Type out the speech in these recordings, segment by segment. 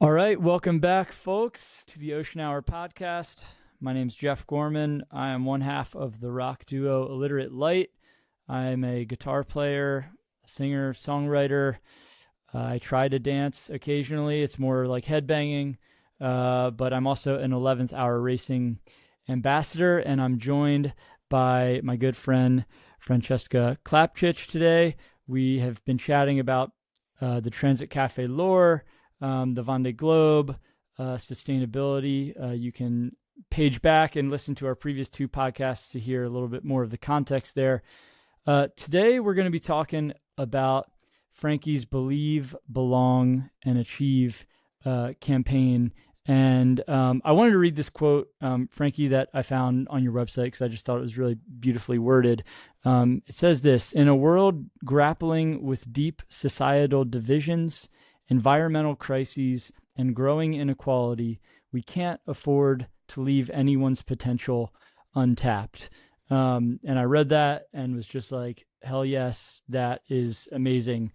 All right, welcome back, folks, to the Ocean Hour podcast. My name's Jeff Gorman. I am one half of the rock duo Illiterate Light. I'm a guitar player, singer, songwriter. I try to dance occasionally. It's more like headbanging, but I'm also an 11th Hour Racing ambassador, and I'm joined by my good friend Francesca Clapcich today. We have been chatting about the Transit Cafe lore, the Vendée Globe, sustainability. You can page back and listen to our previous two podcasts to hear a little bit more of the context there. Today, we're going to be talking about Frankie's Believe, Belong, and Achieve campaign. And I wanted to read this quote, Frankie, that I found on your website because I just thought it was really beautifully worded. It says this: in a world grappling with deep societal divisions, environmental crises, and growing inequality, we can't afford to leave anyone's potential untapped. And I read that and was just like, hell yes, that is amazing.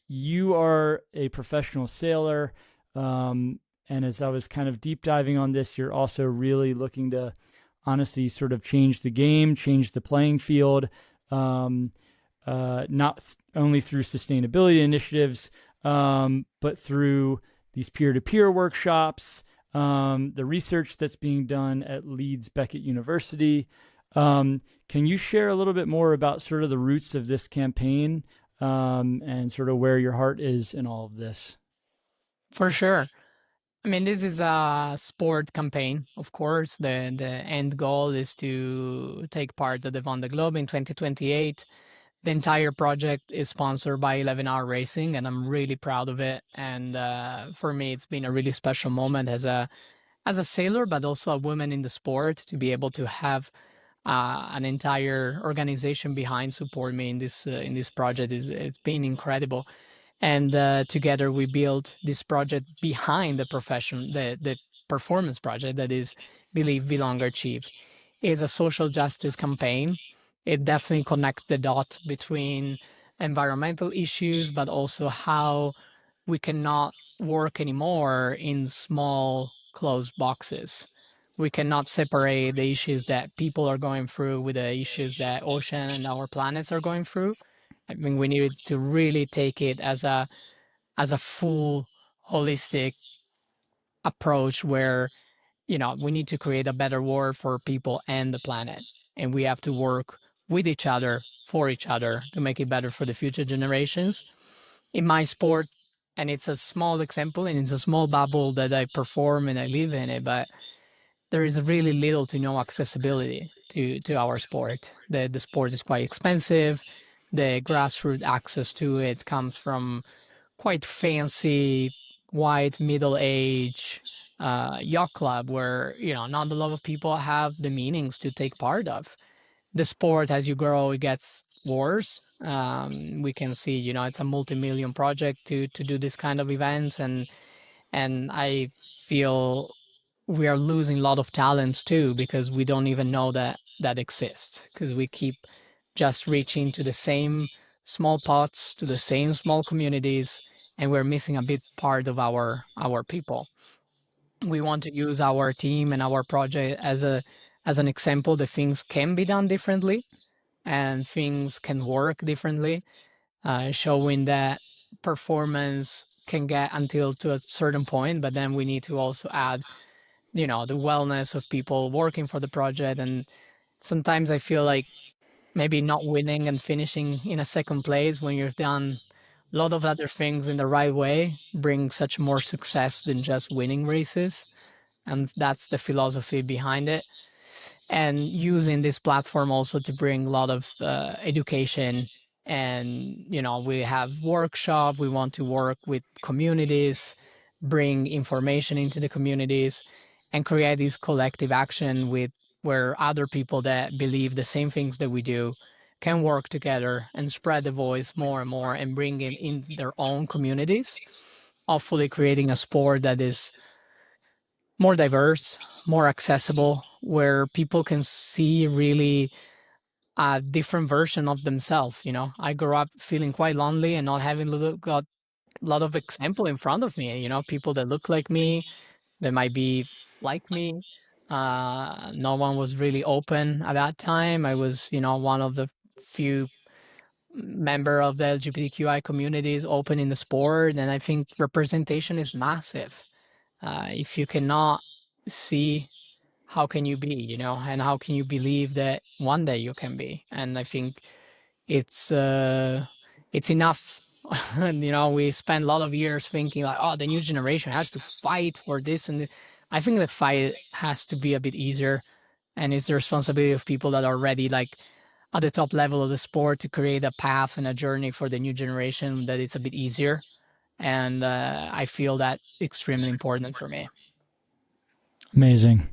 You are a professional sailor. And as I was kind of deep diving on this, you're also really looking to honestly sort of change the game, change the playing field, not only through sustainability initiatives, but through these peer-to-peer workshops, the research that's being done at Leeds Beckett University. Can you share a little bit more about sort of the roots of this campaign, and sort of where your heart is in all of this? For sure. I mean, this is a sport campaign, of course. The end goal is to take part at the Vendée Globe in 2028. The entire project is sponsored by 11 Hour Racing, and I'm really proud of it. And for me, it's been a really special moment as a sailor, but also a woman in the sport, to be able to have an entire organization behind support me in this project. It's been incredible. And together we built this project behind the performance project that is Believe, Belong, Achieve. It's a social justice campaign. It definitely connects the dot between environmental issues, but also how we cannot work anymore in small closed boxes. We cannot separate the issues that people are going through with the issues that ocean and our planets are going through. I mean, we need to really take it as a full holistic approach where we need to create a better world for people and the planet, and we have to work with each other, for each other, to make it better for the future generations. In my sport, and it's a small example and it's a small bubble that I perform and I live in it, but there is really little to no accessibility to our sport. The sport is quite expensive. The grassroots access to it comes from quite fancy white middle age yacht club where not a lot of people have the meanings to take part of. The sport, as you grow, it gets worse. We can see, it's a multi-million project to do this kind of events, and I feel we are losing a lot of talents too because we don't even know that exists, because we keep just reaching to the same small pots, to the same small communities, and we're missing a big part of our people. We want to use our team and our project as an example that things can be done differently and things can work differently, showing that performance can get until to a certain point, but then we need to also add the wellness of people working for the project. And sometimes I feel like maybe not winning and finishing in a second place when you've done a lot of other things in the right way brings such more success than just winning races. And that's the philosophy behind it. And using this platform also to bring a lot of education. And we have workshop, we want to work with communities, bring information into the communities, and create this collective action with where other people that believe the same things that we do can work together and spread the voice more and more and bring it in their own communities, hopefully creating a sport that is more diverse, more accessible, where people can see really a different version of themselves. I grew up feeling quite lonely and not having got lot of example in front of me, people that look like me, that might be like me. No one was really open at that time. I was, one of the few member of the LGBTQI communities open in the sport, and I think representation is massive. If you cannot see, how can you be, and how can you believe that one day you can be? And I think it's enough. And we spend a lot of years thinking like, oh, the new generation has to fight for this, and I think the fight has to be a bit easier, and it's the responsibility of people that are already like at the top level of the sport to create a path and a journey for the new generation that it's a bit easier. And I feel that extremely important for me. Amazing.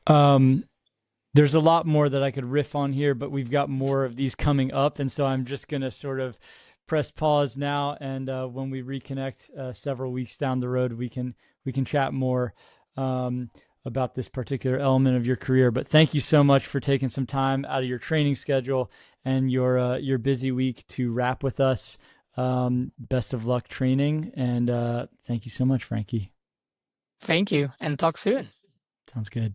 There's a lot more that I could riff on here, but we've got more of these coming up. And so I'm just going to sort of press pause now. And when we reconnect several weeks down the road, we can chat more about this particular element of your career. But thank you so much for taking some time out of your training schedule and your busy week to rap with us. Best of luck training. And thank you so much, Frankie. Thank you. And talk soon. Sounds good.